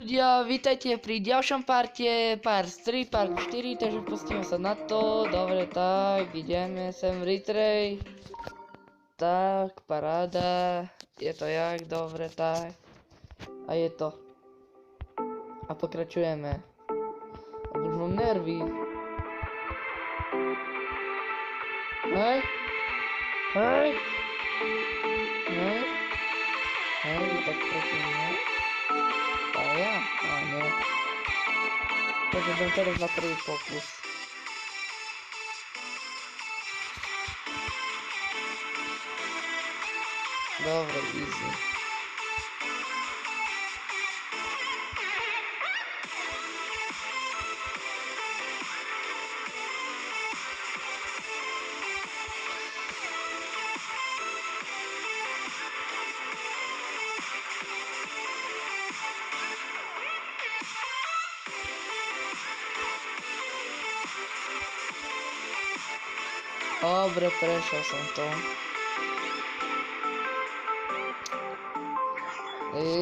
Ľudia, vítajte pri ďalšom parte, part 3, part 4, takže pustíme sa na to. Dobre, tak, ideme sem retray. Tak, paráda. Je to jak, dobre, tak. A je to. A pokračujeme. A už mám nervy. Hej? Hej? Hej? Hej, tak proti mne. A ja? A nie. Takže idem teraz na prvý pokus. Dobre, easy. Dobre, prešiel som to.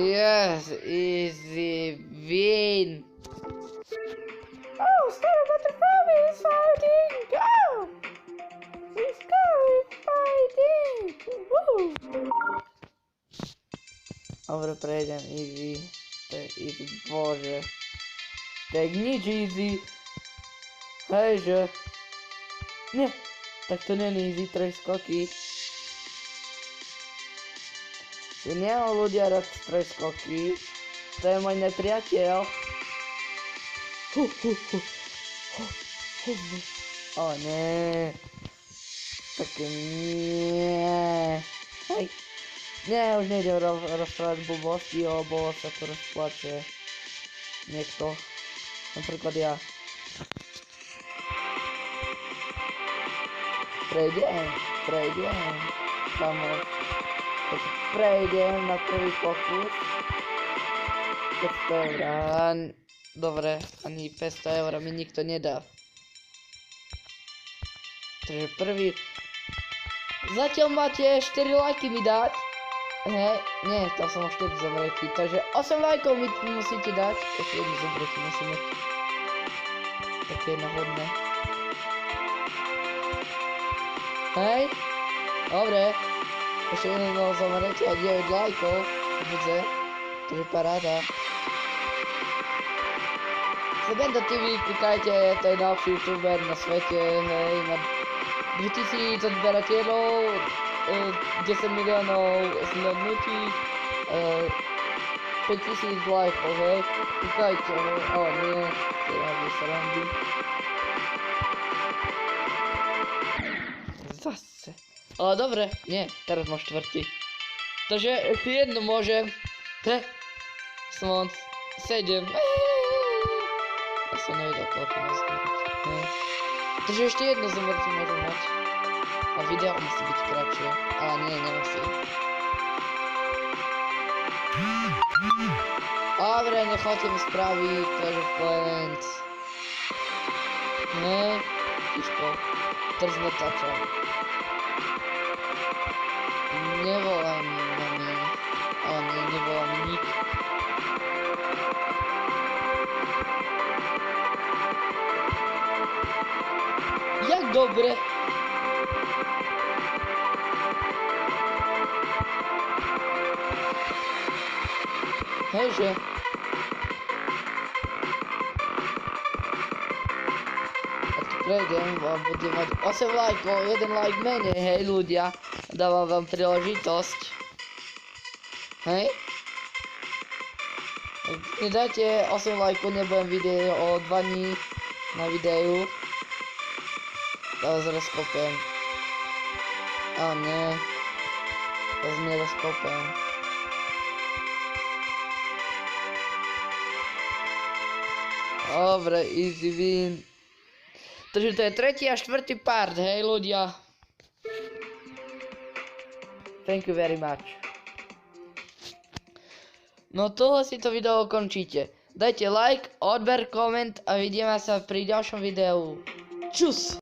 Yes, easy win. Oh, Star Butterfly is fighting. Go! Let's go, fighting. Woo! Dobre, prejdem easy. To je easy, bože. Tak nič easy. Hejže. Nie. Tak to není easy trojskoky. Ja nemám ľudia rád trojskoky. To je môj nepriateľ. O nie. Také nie. Hej. Nie, už nejdem rozprávať blbosti, lebo sa to rozplače. Niekto. Napríklad ja. Prejdem, kamoš. Teď prejdem na prvý pokus. 500 eur. Dobre, ani 500 eur mi nikto nedá. Takže prvý. Zatiaľ máte 4 lajky mi dať. Hej, nie, tam som už 4 zomretí. Takže 8 lajkov mi musíte dať. Ešte jednu zomretí musíme. Také náhodné. Hej, dobre, ešte jedno zomrete a 9 lajkov, bude, to je paráda. Sebendo TV, kúkajte, to je najlepší youtuber na svete, hej, má 2000 odberateľov, 10 miliónov slednutí, 5000 lajkov, hej, kúkajte, ale nie, to je srandy. Zase. Ale dobre, nie, teraz mám štvrtý. Takže ešte jedno môžem. Som 7. Ja som nevedel, koľko má zmrť. Takže ešte jedno zmrti môžem mať. A video musí byť kratšie. Ale nie, nemusí. Dobre, nechajte mi spraviť, takže plent. Tiško. Teraz natáčam. Nevolám na mňa. Ale nie, nevolám nik. Jak dobre. Hejže. Prejdem a budem mať 8 lajkov, 1 like menej, hej ľudia. Dávam vám príležitosť. Hej? Ak nedáte 8 lajkov, nebudem video o 2 dní na videu. Teraz rozkopem. A nie. Teraz nerozkopem. Dobre, easy win. Takže to je tretí a štvrtý part, hej ľudia. Thank you very much. No tohle si to video ukončíte. Dajte like, odber, koment a vidíme sa pri ďalšom videu. Čus!